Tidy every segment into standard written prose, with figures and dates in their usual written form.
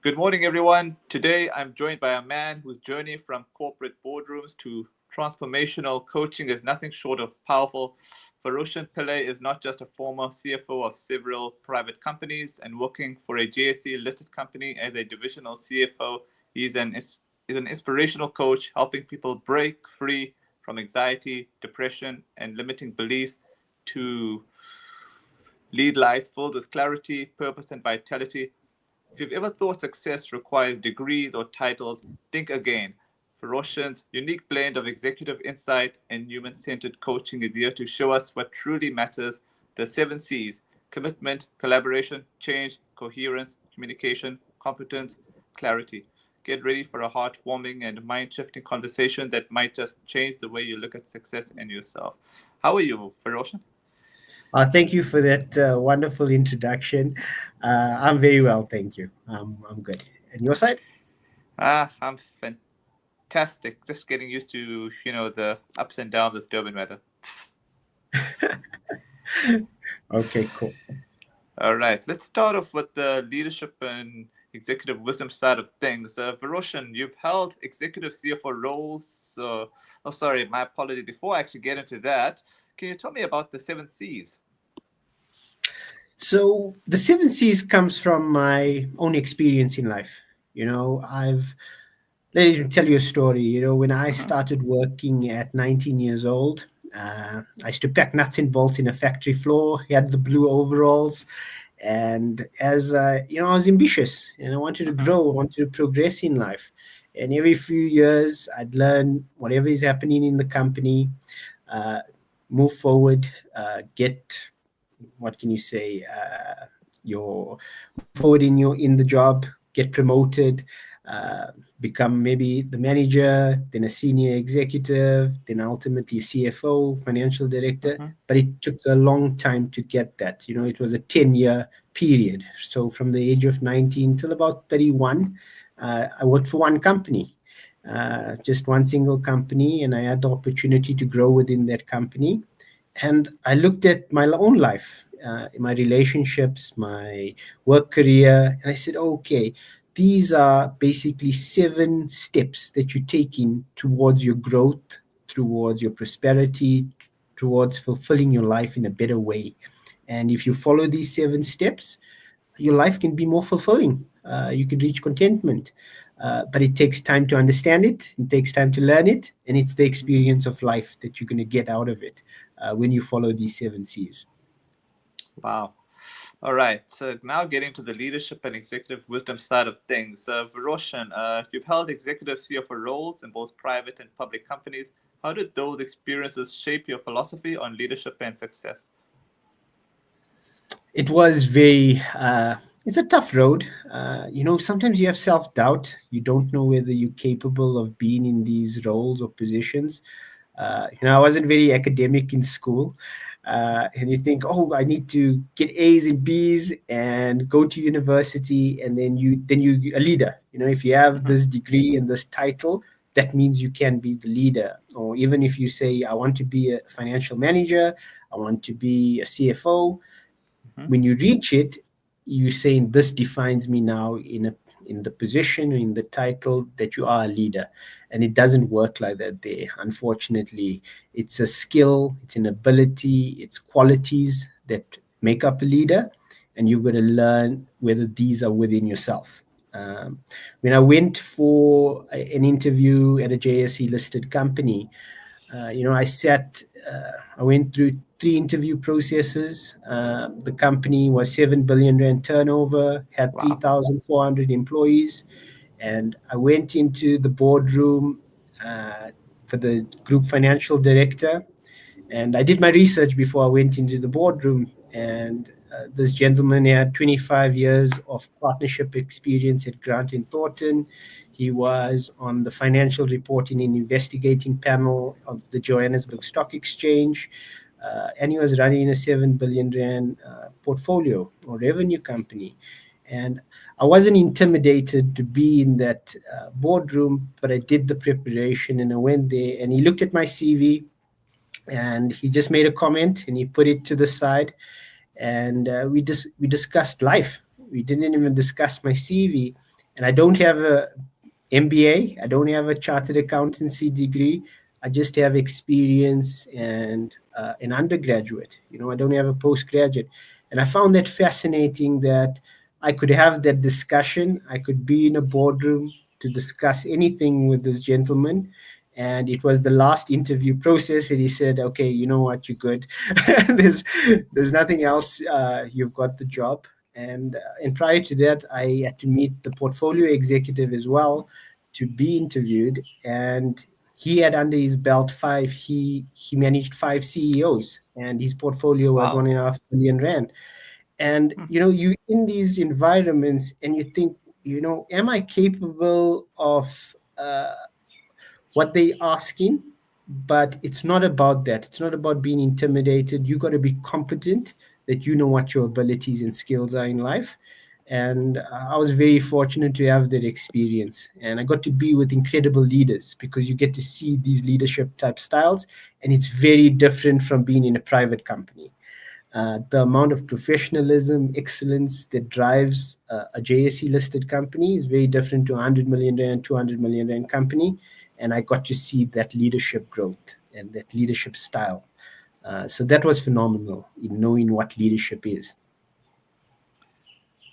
Good morning, everyone. Today, I'm joined by a man whose journey from corporate boardrooms to transformational coaching is nothing short of powerful. Varoshn Piilay is not just a former CFO of several private companies and working for a JSE listed company as a divisional CFO. He's an inspirational coach helping people break free from anxiety, depression, and limiting beliefs to lead lives filled with clarity, purpose, and vitality. If you've ever thought success requires degrees or titles, think again. Varoshn's unique blend of executive insight and human centered coaching is here to show us what truly matters: the seven C's: commitment, collaboration, change, coherence, communication, competence, clarity. Get ready for a heartwarming and mind shifting conversation that might just change the way you look at success and yourself. How are you, Varoshn? Thank you for that wonderful introduction. I'm very well, thank you. I'm good. And your side? I'm fantastic. Just getting used to, the ups and downs of Durban weather. Okay, cool. All right, let's start off with the leadership and executive wisdom side of things. Varoshn, you've held executive CFO roles. Oh, sorry, my apology. Before I actually get into that, can you tell me about the seven C's? So the seven C's comes from my own experience in life. Let me tell you a story. When I Uh-huh. started working at 19 years old, I used to pack nuts and bolts in a factory floor. He had the blue overalls. And as I was ambitious and I wanted to Uh-huh. grow, I wanted to progress in life. And every few years, I'd learn whatever is happening in the company, uh, move forward, get what can you say, your move forward in the job, get promoted, uh, become maybe the manager, then a senior executive, then ultimately a CFO, financial director. Uh-huh. But it took a long time to get that. It was a 10-year period. So from the age of 19 till about 31, I worked for one company, just one single company, and I had the opportunity to grow within that company. And I looked at my own life, my relationships, my work career, and I said, okay, these are basically seven steps that you're taking towards your growth, towards your prosperity, towards fulfilling your life in a better way. And if you follow these seven steps, your life can be more fulfilling. You can reach contentment. But it takes time to understand it, it takes time to learn it, and it's the experience of life that you're going to get out of it when you follow these seven C's. Wow. All right. So now getting to the leadership and executive wisdom side of things. Varoshn, you've held executive CFO roles in both private and public companies. How did those experiences shape your philosophy on leadership and success? It was very, it's a tough road. Sometimes you have self doubt. You don't know whether you're capable of being in these roles or positions. I wasn't very academic in school. And you think, oh, I need to get A's and B's and go to university, and then you a leader. If you have Uh-huh. this degree and this title, that means you can be the leader. Or even if you say, I want to be a financial manager, I want to be a CFO, Uh-huh. when you reach it, you're saying this defines me now in the position, in the title that you are a leader. And it doesn't work like that there, unfortunately. It's a skill, it's an ability, it's qualities that make up a leader, and you've got to learn whether these are within yourself. When I went for an interview at a JSE listed company, I went through three interview processes. The company was 7 billion rand turnover, had Wow. 3,400 employees, and I went into the boardroom for the group financial director, and I did my research before I went into the boardroom. And this gentleman had 25 years of partnership experience at Grant and Thornton. He was on the financial reporting and investigating panel of the Johannesburg Stock Exchange. And he was running a 7 billion rand portfolio or revenue company. And I wasn't intimidated to be in that boardroom, but I did the preparation and I went there and he looked at my CV and he just made a comment and he put it to the side, and we discussed life. We didn't even discuss my CV, And I don't have a MBA. I don't have a chartered accountancy degree. I just have experience and an undergraduate. I don't have a postgraduate. And I found that fascinating that I could have that discussion. I could be in a boardroom to discuss anything with this gentleman. And it was the last interview process, and he said, "Okay, you know what? You're good. there's there's nothing else. You've got the job." And prior to that, I had to meet the portfolio executive as well to be interviewed, and he had under his belt five. He managed five CEOs, and his portfolio was Wow. 1.5 million rand. And Hmm. you in these environments, and you think, am I capable of what they asking? But it's not about that. It's not about being intimidated. You got to be competent, that you know what your abilities and skills are in life. And I was very fortunate to have that experience, and I got to be with incredible leaders, because you get to see these leadership type styles, and it's very different from being in a private company. The amount of professionalism, excellence that drives a JSE listed company is very different to a 100 million rand, 200 million rand company. And I got to see that leadership growth and that leadership style. So that was phenomenal in knowing what leadership is.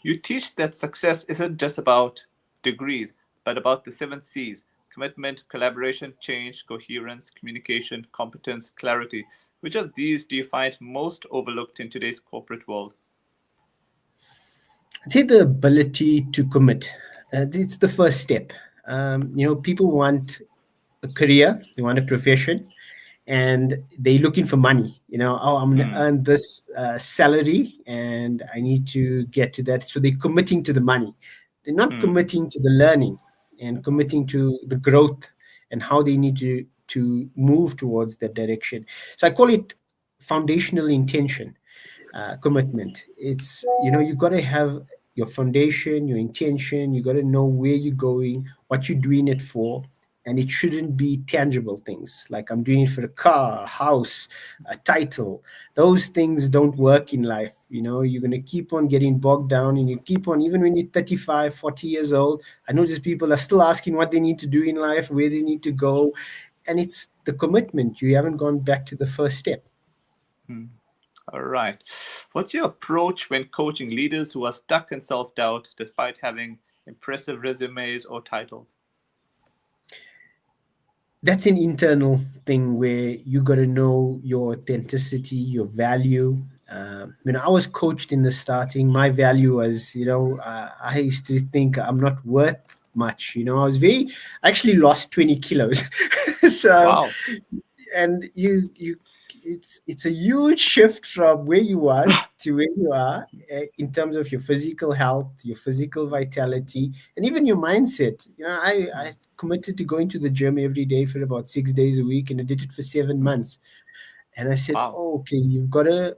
You teach that success isn't just about degrees, but about the seven C's: commitment, collaboration, change, coherence, communication, competence, clarity. Which of these do you find most overlooked in today's corporate world? I'd say the ability to commit. It's the first step. People want a career, they want a profession, and they're looking for money. Oh, I'm going to Hmm. earn this salary, and I need to get to that. So they're committing to the money. They're not Hmm. committing to the learning and committing to the growth and how they need to move towards that direction. So I call it foundational intention, commitment. It's, you got to have your foundation, your intention. You got to know where you're going, what you're doing it for. And it shouldn't be tangible things like I'm doing it for a car, a house, a title. Those things don't work in life. You're going to keep on getting bogged down, and you keep on, even when you're 35, 40 years old. I notice people are still asking what they need to do in life, where they need to go. And it's the commitment. You haven't gone back to the first step. Hmm. All right. What's your approach when coaching leaders who are stuck in self doubt despite having impressive resumes or titles? That's an internal thing where you got to know your authenticity, your value. When I was coached in the starting, my value was, I used to think I'm not worth much. I actually lost 20 kilos. So, Wow. and it's a huge shift from where you was to where you are, in terms of your physical health, your physical vitality, and even your mindset. I committed to going to the gym every day for about 6 days a week, and I did it for 7 months. And I said, Wow. oh, okay, you gotta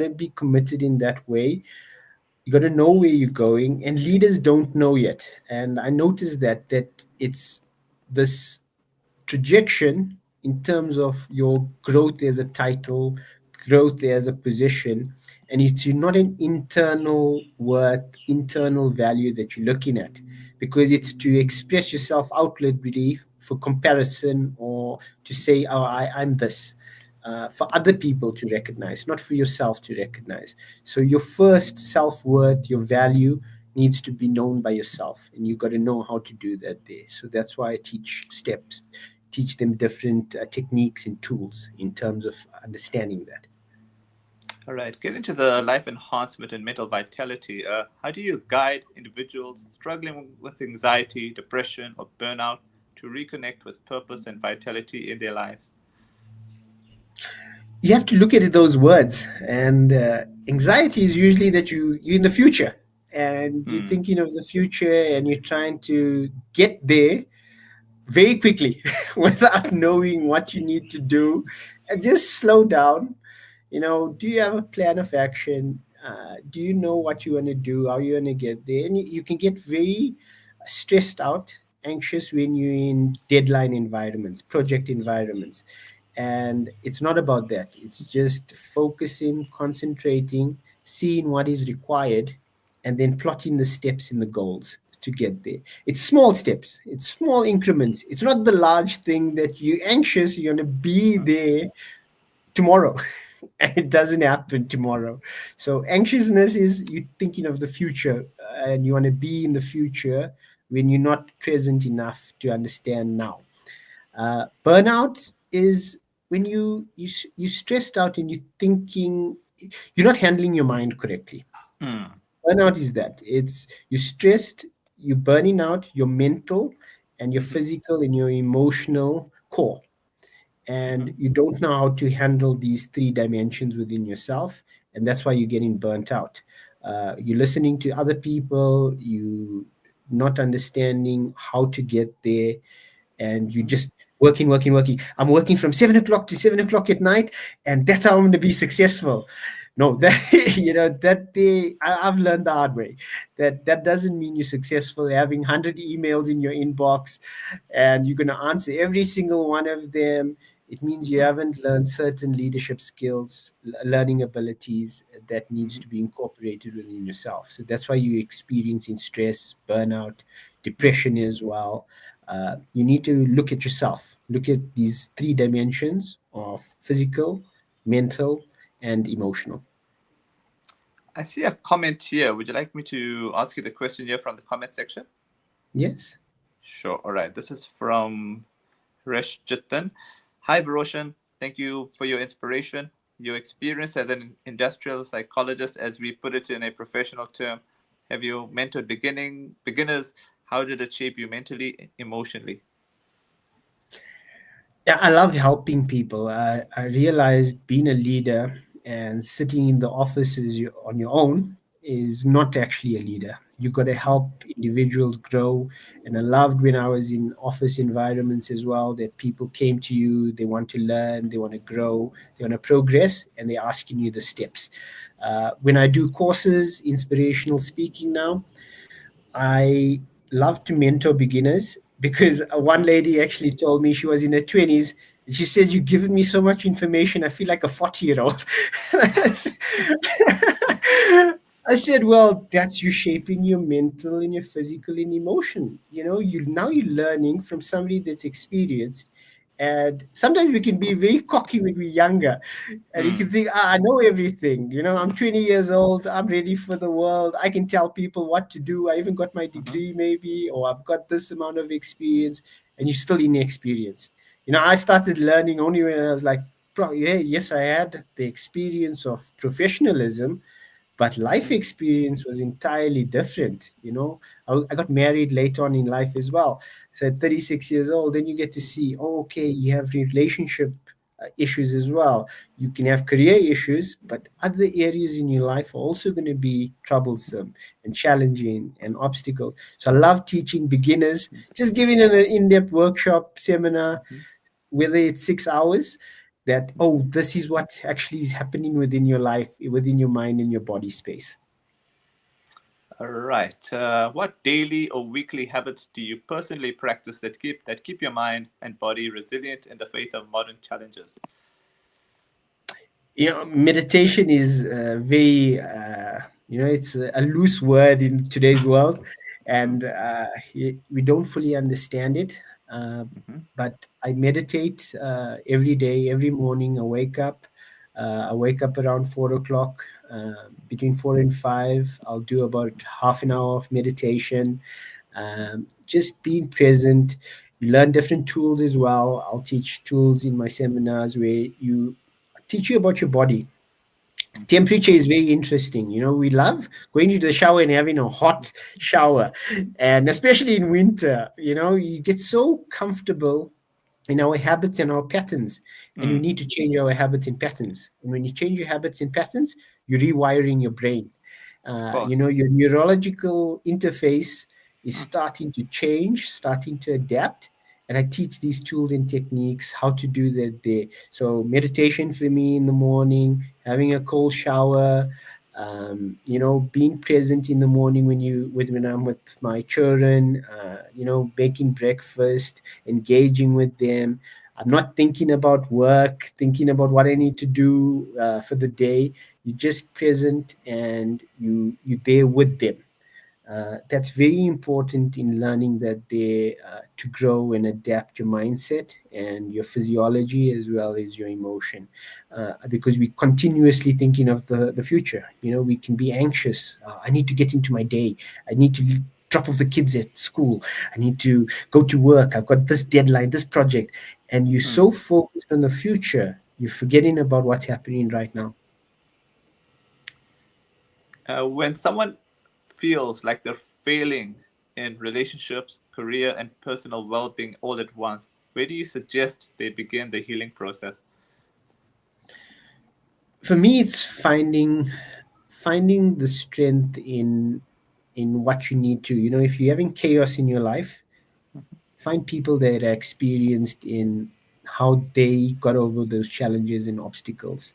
be committed in that way. You gotta know where you're going, and leaders don't know yet. And I noticed that it's this projection in terms of your growth as a title, growth as a position, and it's not an internal worth, internal value that you're looking at, because it's to express yourself outwardly for comparison, or to say, oh, I'm this. For other people to recognize, not for yourself to recognize. So your first self-worth, your value, needs to be known by yourself, and you got to know how to do that there. So that's why I teach steps, teach them different techniques and tools in terms of understanding that. All right. Get into the life enhancement and mental vitality. How do you guide individuals struggling with anxiety, depression, or burnout to reconnect with purpose and vitality in their lives? You have to look at those words, and anxiety is usually that you're in the future, and you're Hmm. thinking of the future, and you're trying to get there very quickly without knowing what you need to do. And just slow down. Do you have a plan of action? Do you know what you want to do, how you want to get there? And you can get very stressed out, anxious when you're in deadline environments, project environments. And it's not about that. It's just focusing, concentrating, seeing what is required, and then plotting the steps and the goals to get there. It's small steps, it's small increments. It's not the large thing that you're anxious, you're going to be there tomorrow. And it doesn't happen tomorrow. So anxiousness is you thinking of the future, and you want to be in the future when you're not present enough to understand now. Burnout is when you stressed out and you're thinking, you're not handling your mind correctly. Mm. Burnout is that it's you stressed, you're burning out your mental and your Mhm. physical and your emotional core, and Mhm. you don't know how to handle these three dimensions within yourself, and that's why you're getting burnt out. You're listening to other people, you not understanding how to get there, and you Mhm. just working. I'm working from 7 o'clock to 7 o'clock at night, and that's how I'm going to be successful. No, that Mhm. that I've learned the hard way. That doesn't mean you're successful. Having 100 emails in your inbox, and you're going to answer every single one of them. It means you Mhm. haven't learned certain leadership skills, learning abilities that needs Mhm. to be incorporated within yourself. So that's why you're experiencing stress, burnout, Mhm. depression as well. You need to look at yourself, look at these three dimensions of physical, mental, and emotional. I see a comment here. Would you like me to ask you the question here from the comment section? Yes. Sure. All right. This is from Reshjitan. Hi, Varoshn. Thank you for your inspiration. Your experience as an industrial psychologist, as we put it in a professional term. Have you mentored beginners? How did it shape you mentally, emotionally? Yeah, I love helping people. I realized being a leader and sitting in the offices on your own is not actually a leader. You got to Mhm. help individuals grow. And I loved when I was in office environments as well that people came to you, they want to learn, they want to grow, they want to progress, and they're asking you the steps. When I do courses, inspirational speaking now, I love to mentor beginners because one Mhm. lady actually told me she was in her 20s. And she said, "You've given me so much information. I feel like a 40-year-old." I said, "Well, that's you shaping your mental and your physical and emotion. You're learning from somebody that's experienced. And sometimes we can be very cocky when we're younger, and you can Mm. think, I know everything. I'm 20 years old. I'm ready for the world. I can tell people what to do. I even got my Mhm. degree, maybe, or I've got this amount of experience, and you're still inexperienced. I started learning only when I was like, bro, yeah, yes, I had the experience of professionalism, but life Mhm. experience was entirely different. I got married later on in life as well. So at 36 years old, then you get to see, oh, okay, you have relationship issues as well. You can have career issues, but other areas in your life are also going to be troublesome and challenging and obstacles. So I love teaching beginners, just giving an in-depth workshop, seminar, Mhm. whether it's 6 hours, that, oh, this is what actually is happening within your life, within your mind and your body space. All right. What daily or weekly habits do you personally practice that keep your mind and body resilient in the face of modern challenges? Meditation is very it's a loose word in today's world, Mhm. and we don't fully understand it. uh, Mhm. but I meditate every day, every morning. I wake up around 4 o'clock. Between 4 and 5, I'll do about half an hour of meditation. Just being present. You learn different tools as well. I'll teach tools in my seminars where you teach you about your body. Mhm. Temperature is very interesting. We love going to the shower and having a hot shower, and especially in winter, you get so comfortable in our habits and our patterns, and we Mm. need to change our habits and patterns. And when you change your habits and patterns, you're rewiring your brain. Of course. Your neurological interface is Mm. starting to change, starting to adapt. And I teach these tools and techniques how to do that there. So meditation for me in the morning, having a cold shower, being present in the morning when I'm with my children, making breakfast, engaging with them. I'm not thinking about work, thinking about what I need to do for the day. You're just present, and you're there with them. That's very important in learning that they to grow and adapt your mindset and your physiology as well as your emotion, because we continuously thinking of the future. We can be anxious. I need to get into my day. I need to drop off the kids at school. I need to go to work. I've got this deadline, this project, and you're Hmm. so focused on the future, you're forgetting about what's happening right now. When someone feels like they're failing in relationships, career, and personal well being all at once, where do you suggest they begin the healing process? For me, it's finding the strength in what you need to. If you're having chaos in your life, find people that are experienced in how they got over those challenges and obstacles.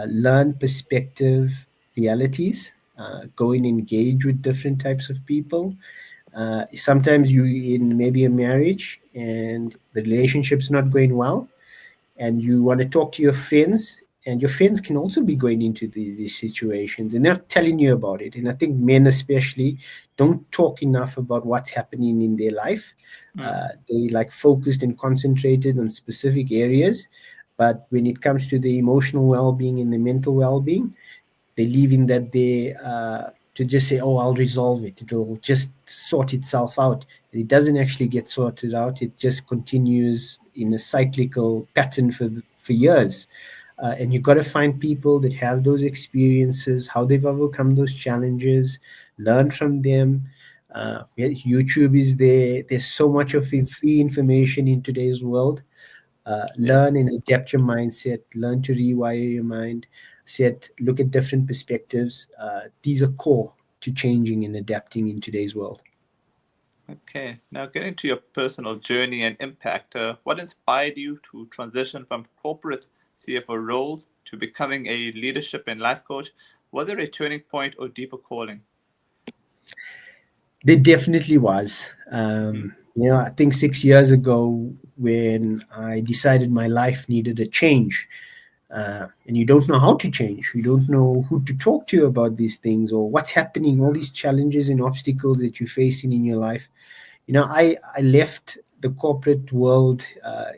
Learn perspective realities. Go and engage with different types of people. Sometimes you in maybe a marriage and the relationship's not going well, and you want to talk to your friends, and your friends can also be going into these situations and they're telling you about it. And I think men especially don't talk enough about what's happening in their life. Mm. They like focused and concentrated on specific areas, but when it comes to the emotional well-being and the mental well-being, they leave in that they to just say, "Oh, I'll resolve it. It'll just sort itself out." And it doesn't actually get sorted out. It just continues in a cyclical pattern for years. And you've got to find people that have those experiences, how they've overcome those challenges, learn from them. Yeah, YouTube is there. There's so much of free information in today's world. Learn Yes. and adapt your mindset, learn to rewire your mind, look at different perspectives. These are core to changing and adapting in today's world. Okay. Now, getting to your personal journey and impact, what inspired you to transition from corporate CFO roles to becoming a leadership and life coach? Was there a turning point or deeper calling? There definitely was. Hmm. I think 6 years ago, when I decided my life needed a change, and you don't know how to change, you don't know who to talk to about these things or what's happening, all these challenges and obstacles that you're facing in your life. I left the corporate world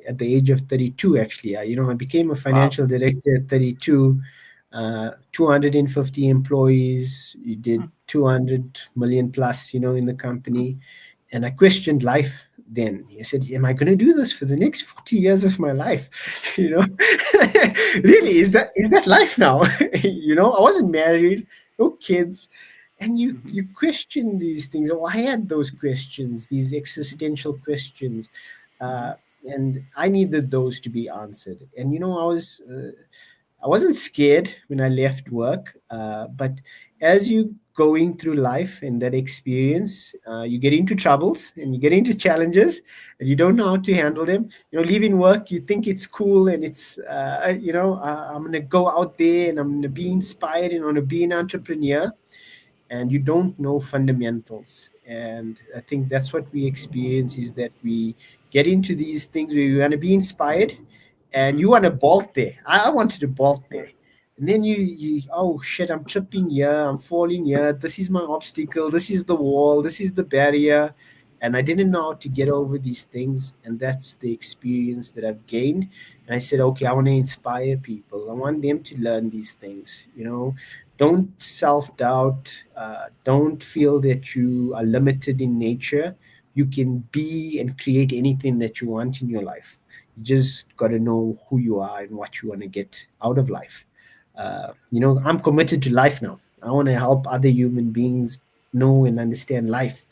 at the age of 32. Actually, I became a Wow. financial director at 32. 250 employees. You did Hmm. 200 million plus, in the company. And I questioned life then. I said, am I going to do this for the next 40 years of my life? you know Really, is that life now? I wasn't married, no kids, and Mhm. you question these things. Oh, I had those questions, these existential questions, Mhm. uh, and I needed those to be answered. And I wasn't scared when I left work, but as you going through life and that experience, you get into troubles and you get into challenges, and you don't know how to handle them. Leaving work, you think it's cool and I'm gonna go out there and I'm gonna be inspired and I'm gonna be an entrepreneur, and you don't know fundamentals. And I think that's what we experience, is that we get into these things where you want to be inspired and Mhm. you want to bolt there. I wanted to bolt there. And then you, oh shit, I'm tripping here, I'm falling here, this is my obstacle, this is the wall, this is the barrier. And I didn't know how to get over these things. And that's the experience that I've gained. And I said, okay, I want to inspire people. I want them to learn these things. Don't self doubt. Don't feel that you are limited in nature. You can be and create anything that you want in your life. You just got to know who you are and what you want to get out of life. I'm committed to life now. I want to help other human beings know and understand life,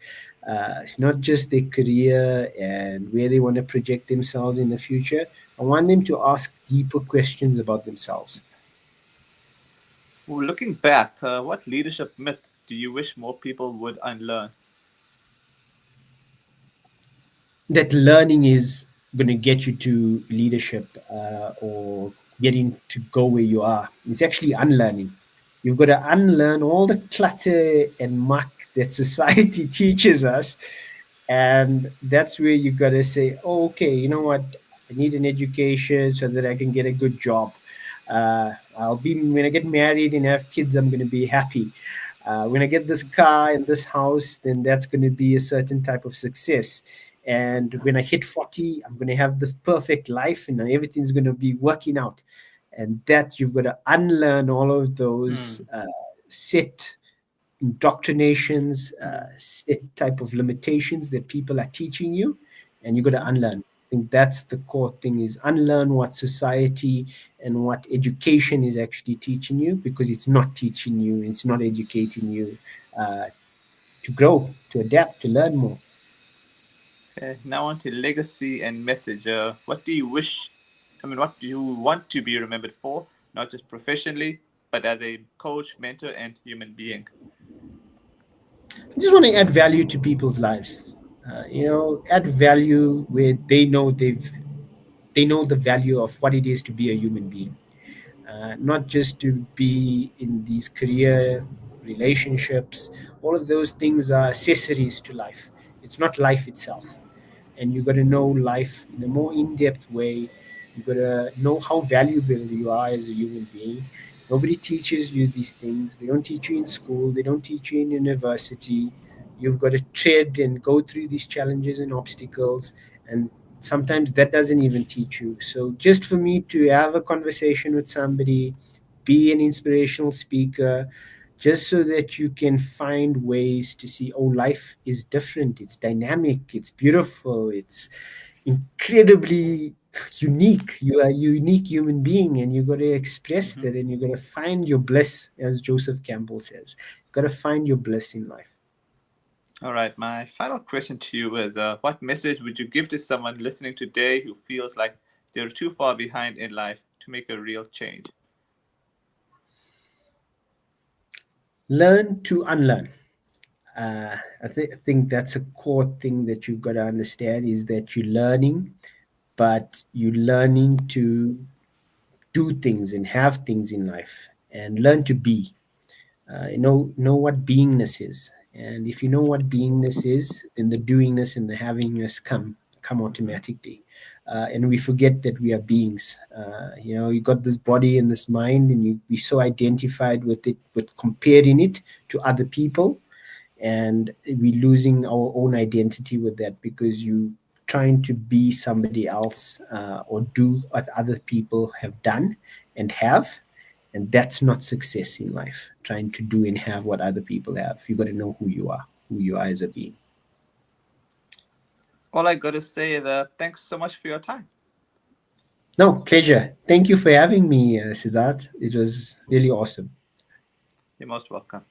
not just their career and where they want to project themselves in the future. I want them to ask deeper questions about themselves. Well, looking back, what leadership myth do you wish more people would unlearn? That learning is going to get you to leadership, or getting to go where you are. It's actually unlearning. You've got to unlearn all the clutter and muck that society teaches us. And that's where you got to say, oh, okay, you know what? I need an education so that I can get a good job. When I get married and have kids, I'm going to be happy. When I get this car and this house, then that's going to be a certain type of success. And when I hit 40, I'm going to have this perfect life and everything's going to be working out. And that you've got to unlearn all of those set indoctrinations, set type of limitations that people are teaching you, and you got to unlearn. I think that's the core thing: is unlearn what society and what education is actually teaching you, because it's not teaching you, it's not educating you to grow, to adapt, to learn more. Okay, now on to legacy and message. What do you wish? I mean, what do you want to be remembered for? Not just professionally, but as a coach, mentor, and human being. I just want to add value to people's lives. Add value where they know the value of what it is to be a human being, not just to be in these career relationships. All of those things are accessories to life. It's not life itself. And you got to know life in a more in-depth way. You got to know how valuable you are as a human being. Nobody teaches you these things. They don't teach you in school. They don't teach you in university. You've got to tread and go through these challenges and obstacles, and sometimes that doesn't even teach you. So just for me to have a conversation with somebody, be an inspirational speaker, just so that you can find ways to see, oh, life is different, it's dynamic, it's beautiful, it's incredibly unique. You are a unique human being, and you got to express Mm-hmm. that, and you got to find your bliss, as Joseph Campbell says. You got to find your bliss in life. All right, my final question to you is what message would you give to someone listening today who feels like they're too far behind in life to make a real change? Learn to unlearn. I think that's a core thing that you've got to understand, is that you're learning, but you're learning to do things and have things in life, and learn to be. Know what beingness is, and if you know what beingness is, then the doingness and the havingness come Mm-hmm. automatically. And we forget that we are beings. You got this body and this mind, and we so identified with it, with comparing it to other people, and we're losing our own identity with that, because you trying to be somebody else, or do what other people have done and have, and that's not success in life. Trying to do and have what other people have. You got to know who you are as a being. All I got to say is thanks so much for your time. No, pleasure. Thank you for having me, Siddharth. It was really awesome. You're most welcome.